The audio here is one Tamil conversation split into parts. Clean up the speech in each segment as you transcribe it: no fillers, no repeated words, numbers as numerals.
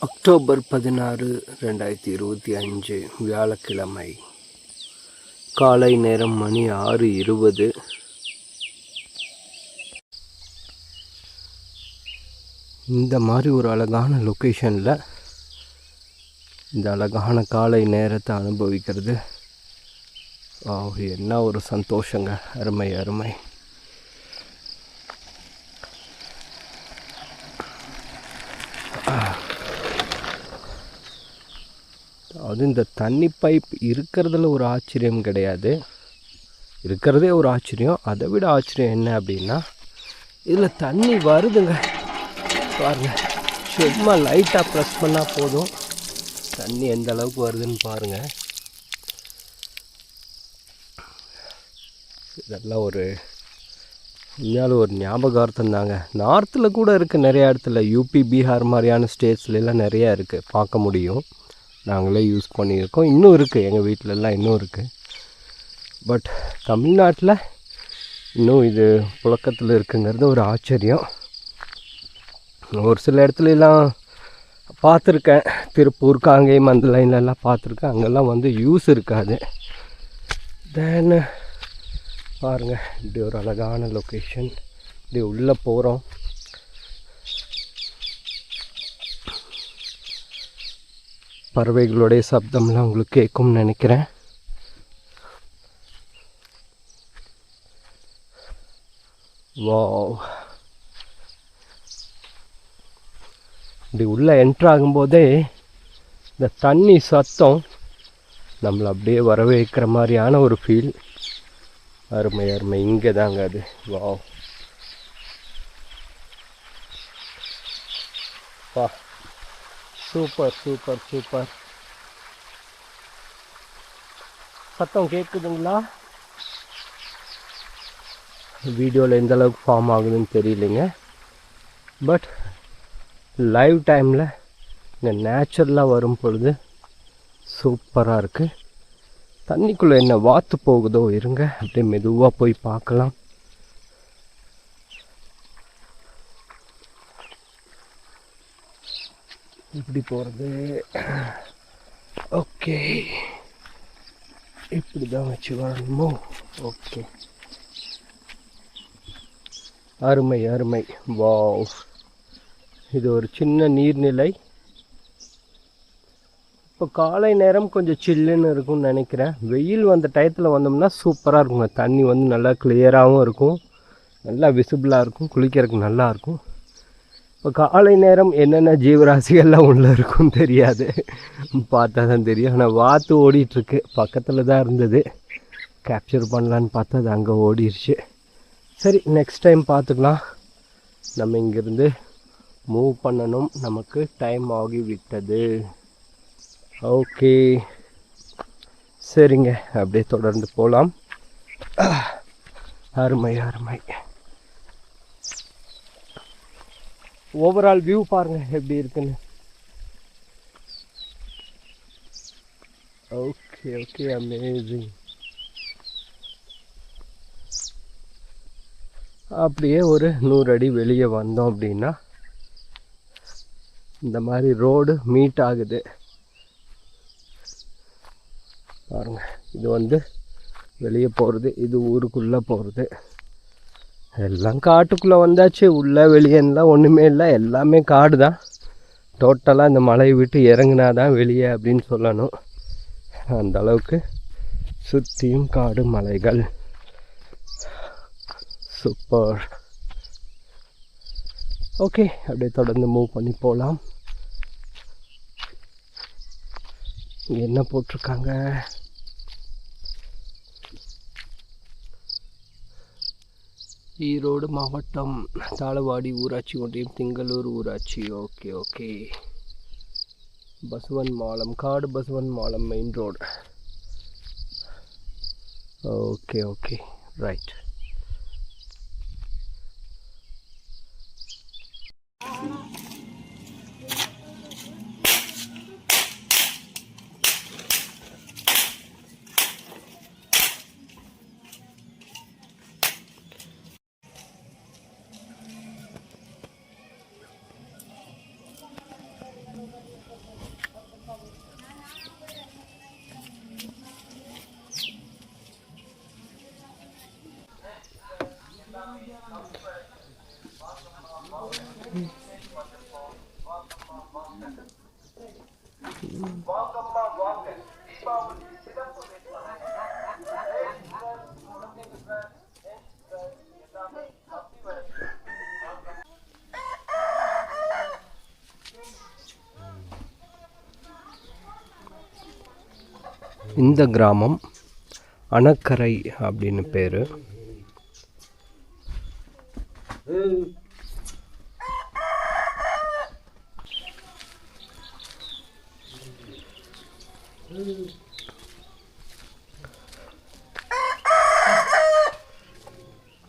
அக்டோபர் 16, 2025 வியாழக்கிழமை. காலை நேரம் மணி 6:20. இந்த மாதிரி ஒரு அழகான லொக்கேஷனில் இந்த அழகான காலை நேரத்தை அனுபவிக்கிறது என்ன ஒரு சந்தோஷங்க. அருமை அருமை. அது இந்த தண்ணி பைப் இருக்கிறதுல ஒரு ஆச்சரியம் கிடையாது, இருக்கிறதே ஒரு ஆச்சரியம். அதை விட ஆச்சரியம் என்ன அப்படின்னா, இதில் தண்ணி வருதுங்க பாருங்க. சும்மா லைட்டாக ப்ரெஸ் பண்ணால் போதும், தண்ணி எந்த அளவுக்கு வருதுன்னு பாருங்கள். இதெல்லாம் ஒரு உண்மையாலும் ஒரு ஞாபகார்த்தம் தாங்க. நார்த்தில் கூட இருக்குது நிறையா இடத்துல, யூபி பீகார் மாதிரியான ஸ்டேட்ஸ்லாம் நிறையா இருக்குது, பார்க்க முடியும். நாங்களே யூஸ் பண்ணியிருக்கோம், இன்னும் இருக்குது, எங்கள் வீட்டிலலாம் இன்னும் இருக்குது. பட் தமிழ்நாட்டில் இன்னும் இது புழக்கத்தில் இருக்குங்கிறது ஒரு ஆச்சரியம். ஒரு சில இடத்துலலாம் பார்த்துருக்கேன், திருப்பூர் காங்கேயம் அந்த லைன்லலாம் பார்த்துருக்கேன், அங்கெல்லாம் வந்து யூஸ் இருக்காது. தென் பாருங்கள், இப்படி ஒரு அழகான லொக்கேஷன். இப்படி உள்ளே போகிறோம். பறவைகளுடைய சப்தம்லாம் உங்களுக்கு கேட்கும்னு நினைக்கிறேன். வாவ், இப்படி உள்ளே என்ட்ரு ஆகும்போதே இந்த தண்ணி சத்தம் நம்மளை அப்படியே வரவேற்கிற மாதிரியான ஒரு ஃபீல். அருமை அருமை. இங்கே தாங்க அது. வாவ் வா, சூப்பர் சூப்பர் சூப்பர். சத்தம் கேட்குதுங்களா? வீடியோவில் எந்த அளவுக்கு ஃபார்ம் ஆகுதுன்னு தெரியலைங்க. பட் லைவ் டைமில் இந்த நேச்சுரலாக வரும் பொழுது சூப்பராக இருக்குது. தண்ணிக்குள்ளே என்ன வாத்து போகுதோ, இருங்க அப்படியே மெதுவாக போய் பார்க்கலாம். இப்படி போகிறது. ஓகே, இப்படி தான் வச்சு வரணுமோ? ஓகே, அருமை அருமை. வாவ், இது ஒரு சின்ன நீர்நிலை. இப்போ காலை நேரம் கொஞ்சம் சில்லுன்னு இருக்கும்னு நினைக்கிறேன். வெயில் வந்த டயத்தில் வந்தோம்னா சூப்பராக இருக்குங்க. தண்ணி வந்து நல்லா கிளியராகவும் இருக்கும், நல்லா விசிபிளாக இருக்கும், குளிக்கிறதுக்கு நல்லாயிருக்கும். இப்போ காலை நேரம் என்னென்ன ஜீவராசிகள்லாம் உள்ளே இருக்கும் தெரியாது, பார்த்தா தான் தெரியும். ஆனால் வாத்து ஓடிட்டுருக்கு, பக்கத்தில் தான் இருந்தது, கேப்சர் பண்ணலான்னு பார்த்தா அது அங்கே ஓடிடுச்சு. சரி, நெக்ஸ்ட் டைம் பார்த்துக்கலாம். நம்ம இங்கேருந்து மூவ் பண்ணணும், நமக்கு டைம் ஆகிவிட்டது. ஓகே, சரிங்க, அப்படியே தொடர்ந்து போகலாம். அருமை அருமை. ஓவரால் வியூ பாருங்கள் எப்படி இருக்குன்னு. Okay okay, amazing. அப்படியே ஒரு 100 அடி வெளியே வந்தோம் அப்படின்னா இந்த மாதிரி ரோடு மீட் ஆகுது பாருங்க. இது வந்து வெளியே போகிறது, இது ஊருக்குள்ளே போகிறது. எல்லாம் காட்டுக்குள்ளே வந்தாச்சு. உள்ளே வெளியேலாம் ஒன்றுமே இல்லை, எல்லாமே காடு தான். டோட்டலாக இந்த மலையை விட்டு இறங்குனா தான் வெளியே அப்படின்னு சொல்லணும். அந்த அளவுக்கு சுற்றியும் காடு மலைகள். சூப்பர். ஓகே, அப்படியே தொடர்ந்து மூவ் பண்ணி போகலாம். இங்கே என்ன போட்டிருக்காங்க? ஈரோடு மாவட்டம் தாளவாடி ஊராட்சி ஒன்றியம், திங்களூர் ஊராட்சி. Okay okay. பசுவன் மாலம், காடு Pasuvan Malam main road. Okay okay, right. இந்த கிராமம் அணக்கரை அப்படின்னு பேர்.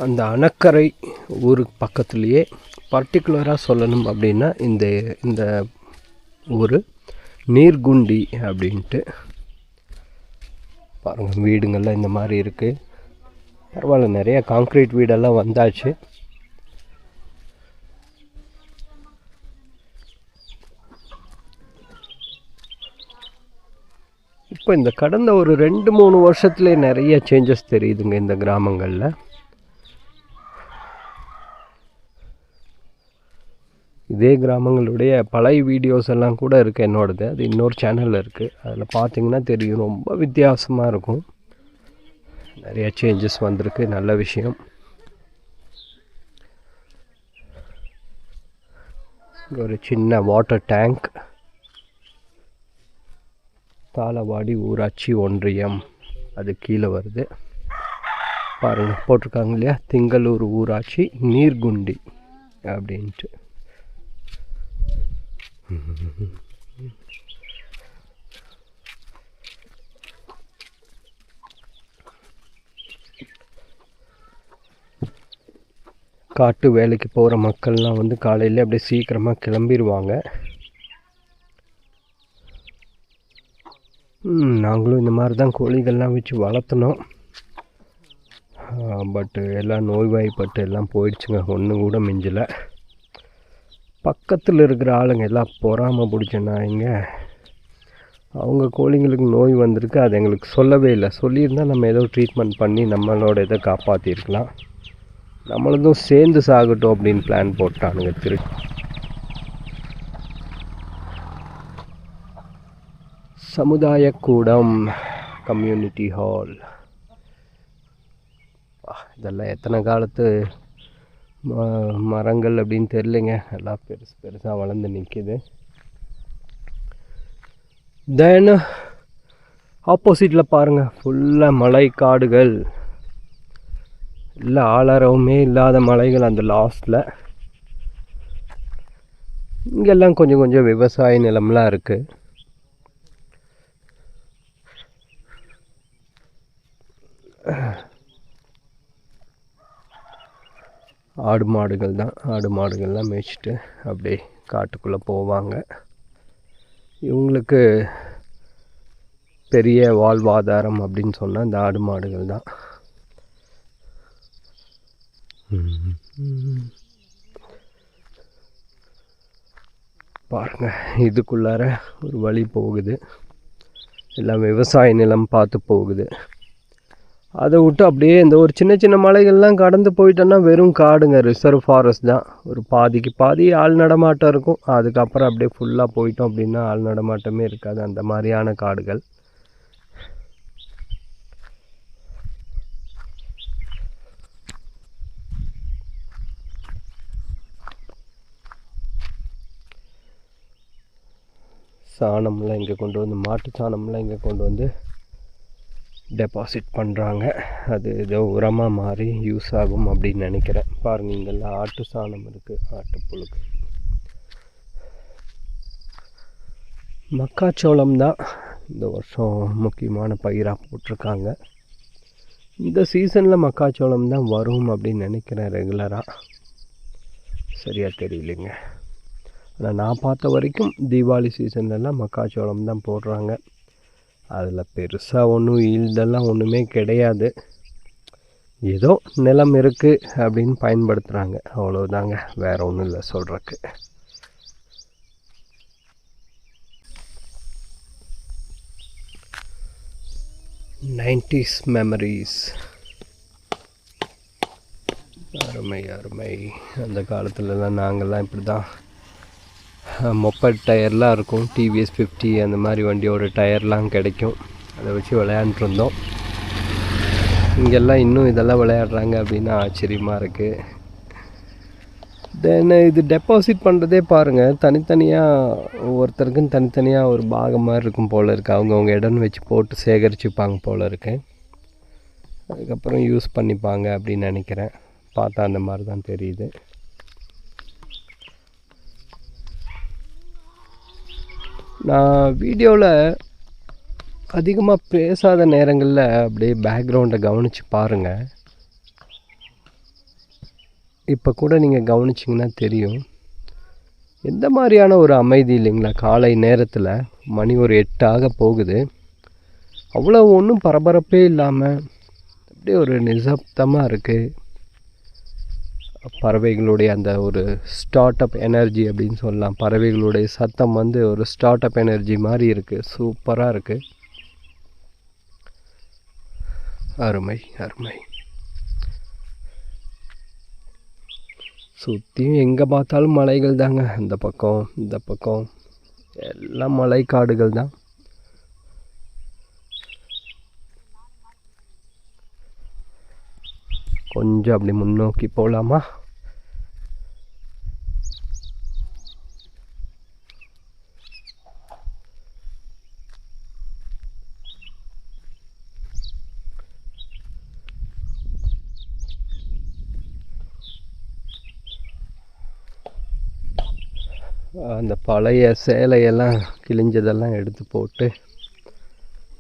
அந்த அணக்கரை ஊருக்கு பக்கத்துலேயே பர்டிகுலராக சொல்லணும் அப்படின்னா இந்த ஊர் நீர்குண்டி அப்படின்ட்டு. பாருங்கள், வீடுங்கள்லாம் இந்த மாதிரி இருக்குது. பரவாயில்ல, நிறைய காங்க்ரீட் வீடெல்லாம் வந்தாச்சு. இப்போ இந்த கடந்த ஒரு 2-3 வருஷத்துலேயே நிறைய சேஞ்சஸ் தெரியுதுங்க இந்த கிராமங்களில். இதே கிராமங்களுடைய பழைய வீடியோஸ் எல்லாம் கூட இருக்குது என்னோடது. அது இன்னொரு சேனலில் இருக்குது. அதில் பார்த்திங்கன்னா தெரியும், ரொம்ப வித்தியாசமாக இருக்கும். நிறைய சேஞ்சஸ் வந்திருக்கு, நல்ல விஷயம். ஒரு சின்ன வாட்டர் டேங்க். தாளவாடி ஊராட்சி ஒன்றியம் அது கீழே வருது. பாருங்கள், போட்டிருக்காங்க இல்லையா, திங்களூர் ஊராட்சி நீர்குண்டி அப்படின்ட்டு. காட்டு வேலைக்கு போகிற மக்கள்லாம் வந்து காலையில் அப்படியே சீக்கிரமாக கிளம்பிடுவாங்க. நாங்களும் இந்த மாதிரி தான் கோழிகள்லாம் வச்சு வளர்த்தணும். பட்டு எல்லாம் நோய்வாய்ப்பட்டு எல்லாம் போயிடுச்சுங்க, ஒன்று கூட மிஞ்சலை. பக்கத்தில் இருக்கிற ஆளுங்க எல்லாம் பொறாமல் பிடிச்ச நாய்ங்க. அவங்க கோழிங்களுக்கு நோய் வந்திருக்கு, அது எங்களுக்கு சொல்லவே இல்லை. சொல்லியிருந்தால் நம்ம ஏதோ ட்ரீட்மெண்ட் பண்ணி நம்மளோட இதை காப்பாற்றிருக்கலாம். நம்மளதும் சேர்ந்து சாகட்டும் அப்படின்னு பிளான் போட்டானுங்க. சமுதாய கூடம், கம்யூனிட்டி ஹால். இதெல்லாம் எத்தனை காலத்து மரங்கள் அப்படின்னு தெரியலைங்க, எல்லாம் பெருசாக வளர்ந்து நிற்கிது. தென் ஆப்போசிட்டில் பாருங்கள், ஃபுல்லாக மலை காடுகள், இல்லை ஆளாரவுமே இல்லாத மலைகள் அந்த லாஸ்ட்டில். இங்கெல்லாம் கொஞ்சம் கொஞ்சம் விவசாய நிலம்லாம் இருக்குது. ஆடு மாடுகள்லாம் மேய்ச்சிட்டு அப்படியே காட்டுக்குள்ளே போவாங்க. இவங்களுக்கு பெரிய வாழ்வாதாரம் அப்படின்னு சொன்னால் இந்த ஆடு மாடுகள் தான். பாருங்கள், இதுக்குள்ளார ஒரு வழி போகுது, எல்லாம் விவசாய நிலம் பார்த்து போகுது. அதை விட்டு அப்படியே இந்த ஒரு சின்ன சின்ன மலைகள்லாம் கடந்து போயிட்டோன்னா வெறும் காடுங்க, ரிசர்வ் ஃபாரஸ்ட் தான். ஒரு பாதிக்கு பாதி ஆள் நடமாட்டம் இருக்கும். அதுக்கப்புறம் அப்படியே ஃபுல்லாக போயிட்டோம் அப்படின்னா ஆள் நடமாட்டமே இருக்காது, அந்த மாதிரியான காடுகள். சாணம்லாம் இங்கே கொண்டு வந்து, மாட்டு சாணம்லாம் இங்கே கொண்டு வந்து டெபாசிட் பண்ணுறாங்க. அது ஏதோ உரமாக மாறி யூஸ் ஆகும் அப்படின்னு நினைக்கிறேன். பாருங்கள், இங்கெல்லாம் ஆட்டு சாணம் இருக்குது, ஆட்டுப்புழுக்கு. மக்காச்சோளம் தான் இந்த வருஷம் முக்கியமான பயிராக போட்டிருக்காங்க. இந்த சீசனில் மக்காச்சோளம் தான் வரும் அப்படின்னு நினைக்கிறேன் ரெகுலராக. சரியாக தெரியலைங்க. ஆனால் நான் பார்த்த வரைக்கும் தீபாவளி சீசன்லலாம் மக்காச்சோளம் தான் போடுறாங்க. அதில் பெருசாக ஒன்றும் ஈல்டெல்லாம் ஒன்றுமே கிடையாது. ஏதோ நிலம் இருக்குது அப்படின்னு பயன்படுத்துகிறாங்க, அவ்வளோதாங்க, வேறு ஒன்றும் இல்லை சொல்கிறக்கு. '90s memories. அருமை. அந்த காலத்துலலாம் நாங்கள்லாம் இப்படி தான் மொப்பட் டயர்லாம் இருக்கும், டிவிஎஸ் 50 அந்த மாதிரி வண்டியோட டயர்லாம் கிடைக்கும். அதை வச்சு விளையாண்டுருந்தோம். இங்கெல்லாம் இன்னும் இதெல்லாம் விளையாடுறாங்க அப்படின்னா ஆச்சரியமாக இருக்குது. தென் இது டெபாசிட் பண்ணுறதே பாருங்கள், தனித்தனியாக ஒவ்வொருத்தருக்கும் தனித்தனியாக ஒரு பாகம் மாதிரி இருக்கும் போல் இருக்குது. அவங்கவுங்க இடம்னு வச்சு போட்டு சேகரிச்சுப்பாங்க போல் இருக்கு. அதுக்கப்புறம் யூஸ் பண்ணிப்பாங்க அப்படின்னு நினைக்கிறேன். பார்த்தா அந்த மாதிரி தான் தெரியுது. நான் வீடியோவில் அதிகமாக பேசாத நேரங்களில் அப்படியே பேக்ரவுண்டை கவனித்து பாருங்கள். இப்போ கூட நீங்கள் கவனிச்சிங்கன்னா தெரியும் எந்த மாதிரியான ஒரு அமைதி இல்லைங்களா. காலை நேரத்தில் மணி ஒரு 8 ஆக போகுது. அவ்வளோ ஒன்றும் பரபரப்பே இல்லாமல் அப்படியே ஒரு நிசப்தமாக இருக்குது. பறவைகளுடைய அந்த ஒரு ஸ்டார்ட் அப் எனர்ஜி அப்படின்னு சொல்லலாம். பறவைகளுடைய சத்தம் வந்து ஒரு ஸ்டார்ட் அப் எனர்ஜி மாதிரி இருக்குது. சூப்பராக இருக்குது. அருமை அருமை. சுற்றியும் எங்கே பார்த்தாலும் மலைகள் தாங்க. அந்த பக்கம் இந்த பக்கம் எல்லாம் மலை காடுகள் தான். கொஞ்சம் அப்படி முன்னோக்கி போகலாமா? அந்த பழைய சேலையெல்லாம் கிழிஞ்சதெல்லாம் எடுத்து போட்டு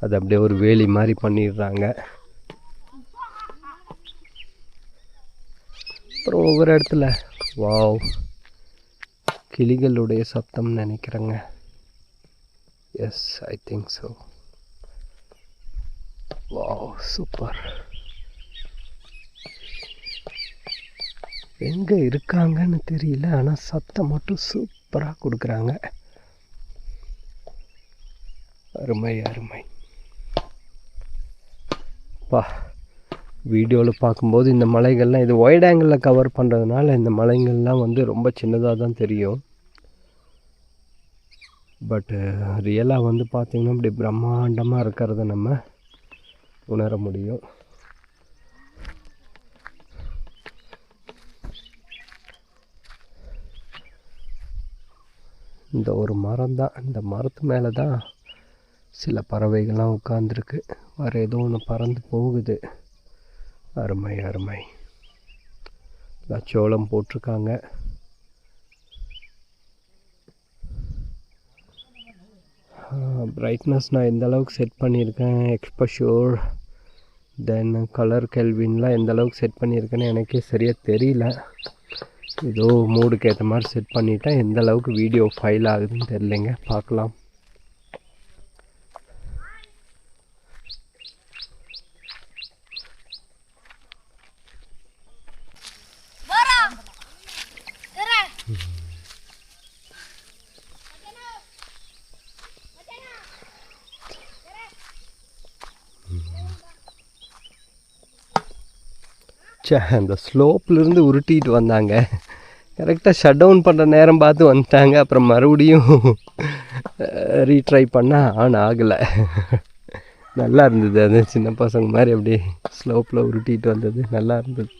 அது அப்படியே ஒரு வேலி மாதிரி பண்ணிடுறாங்க. அப்புறம் ஒவ்வொரு இடத்துல வாவ் கிளிகளுடைய சத்தம் நினைக்கிறேங்க. Yes, I think so. Wow, super. எங்கே இருக்காங்கன்னு தெரியல, ஆனால் சத்தம் மட்டும் சூப்பராக கொடுக்குறாங்க. அருமை அருமை. பா, வீடியோவில் பார்க்கும்போது இந்த மலைகள்லாம் இது ஒய்ட் ஆங்கிளில் கவர் பண்ணுறதுனால இந்த மலைகள்லாம் வந்து ரொம்ப சின்னதாக தான் தெரியும். பட்டு ரியலாக வந்து பார்த்திங்கன்னா இப்படி பிரம்மாண்டமாக இருக்கிறத நம்ம உணர முடியும். இந்த ஒரு மரம் தான், இந்த மரத்து மேலே தான் சில பறவைகள்லாம் உட்காந்துருக்கு. வேறு ஏதோ ஒன்று பறந்து போகுது. அருமை அருமை. சோளம் போட்டிருக்காங்க. பிரைட்னஸ் நான் எந்த அளவுக்கு செட் பண்ணியிருக்கேன், எக்ஸ்போஷர் தென் கலர் கெல்வின்லாம் எந்த அளவுக்கு செட் பண்ணியிருக்கேன்னு எனக்கே சரியாக தெரியல. ஏதோ மூடுக்கு ஏற்ற மாதிரி செட் பண்ணிட்டேன். எந்த அளவுக்கு வீடியோ ஃபைல் ஆகுதுன்னு தெரியலைங்க, பார்க்கலாம். அந்த ஸ்லோப்லேருந்து உருட்டிகிட்டு வந்தாங்க. கரெக்டாக ஷட் டவுன் பண்ணுற நேரம் பார்த்து வந்துட்டாங்க. அப்புறம் மறுபடியும் ரீட்ரை பண்ணால் ஆன் ஆகலை. நல்லா இருந்தது. அது சின்ன பசங்க மாதிரி அப்படியே ஸ்லோப்பில் உருட்டிகிட்டு வந்தது நல்லா இருந்தது.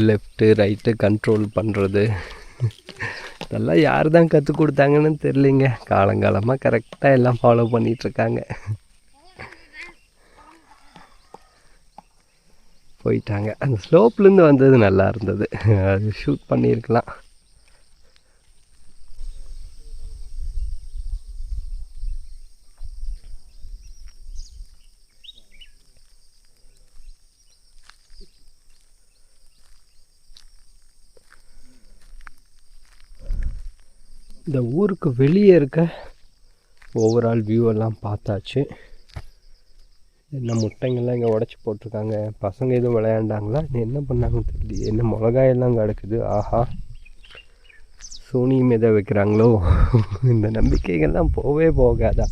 லெஃப்ட்டு ரைட்டு கண்ட்ரோல் பண்ணுறது இதெல்லாம் யார் தான் கற்றுக் கொடுத்தாங்கன்னு தெரியலைங்க. காலங்காலமாக கரெக்டாக எல்லாம் ஃபாலோ பண்ணிகிட்ருக்காங்க. போயிட்டாங்க. அந்த ஸ்லோப்லேருந்து வந்தது நல்லா இருந்தது. அது ஷூட் பண்ணியிருக்கலாம். இந்த ஊருக்கு வெளியே இருக்க ஓவரால் வியூவெல்லாம் பார்த்தாச்சு. என்ன முட்டைங்கள்லாம் இங்கே உடச்சி போட்டிருக்காங்க. பசங்க எதுவும் விளையாண்டாங்களா என்ன பண்ணாங்கன்னு தெரியல. என்ன மிளகாயெல்லாம் கிடக்குது. ஆஹா, சூனியம் எதை வைக்கிறாங்களோ. இந்த நம்பிக்கைகள்லாம் போவே போகாதா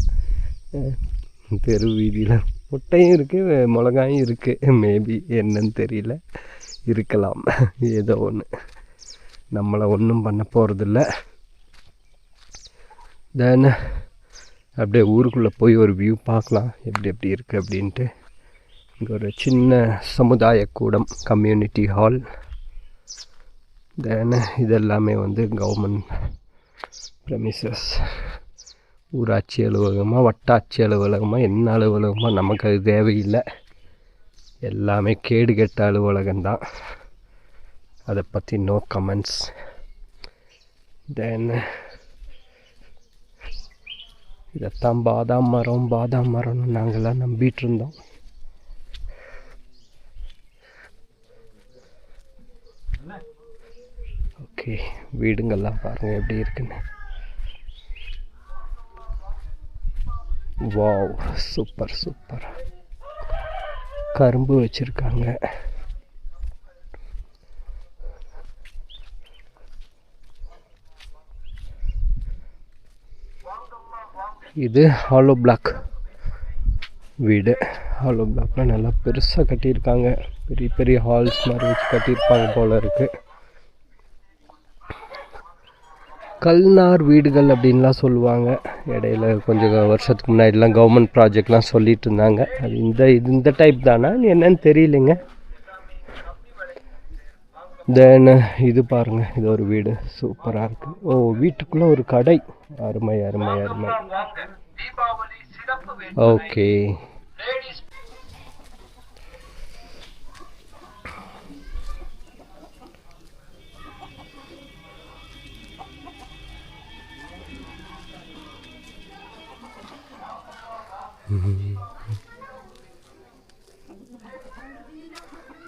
தெரு வீதியில் முட்டையும் இருக்குது, மிளகாயும் இருக்குது. மேபி என்னன்னு தெரியல, இருக்கலாம். ஏதோ ஒன்று, நம்மளை ஒன்றும் பண்ண போகிறதில்ல. தென் அப்படியே ஊருக்குள்ளே போய் ஒரு வியூ பார்க்கலாம் எப்படி எப்படி இருக்குது அப்படின்ட்டு. இங்கே ஒரு சின்ன சமுதாய கூடம், கம்யூனிட்டி ஹால். தென் இதெல்லாமே வந்து கவர்மெண்ட் ப்ரெமிசஸ். ஊராட்சி அலுவலகமாக, வட்டாட்சி அலுவலகமாக, என்ன அலுவலகமாக நமக்கு அது தேவையில்லை. எல்லாமே கேடுகெட்ட அலுவலகம்தான். அதை பற்றி நோ கமெண்ட்ஸ். தென் இதைத்தான் பாதாம் மரம்னு நாங்கள்லாம் நம்பிட்டு இருந்தோம். ஓகே, வீடுங்கள்லாம் பாருங்கள் எப்படி இருக்குன்னு. Wow, super super. கரும்பு வச்சுருக்காங்க. இது ஹாலோ பிளாக் வீடு. ஹாலோ பிளாக்னால் நல்லா பெருசாக கட்டியிருக்காங்க. பெரிய பெரிய ஹால்ஸ் மாதிரி வச்சு கட்டியிருப்பாங்க போல் இருக்குது. கல்நார் வீடுகள் அப்படின்லாம் சொல்லுவாங்க. இடையில கொஞ்சம் வருஷத்துக்கு முன்னாடிலாம் கவர்மெண்ட் ப்ராஜெக்ட்லாம் சொல்லிட்டு இருந்தாங்க. அது இந்த டைப் தானா என்னன்னு தெரியலைங்க. தென் இது பாருங்கள், இது ஒரு வீடு சூப்பராக இருக்குது. ஓ, வீட்டுக்குள்ளே ஒரு கடை. அருமை அருமை அருமை. ஓகே,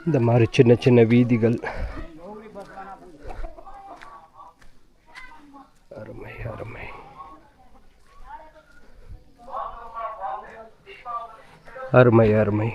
இந்த மாதிரி சின்ன சின்ன வீதிகள். அருமை அருமை அருமை அருமை.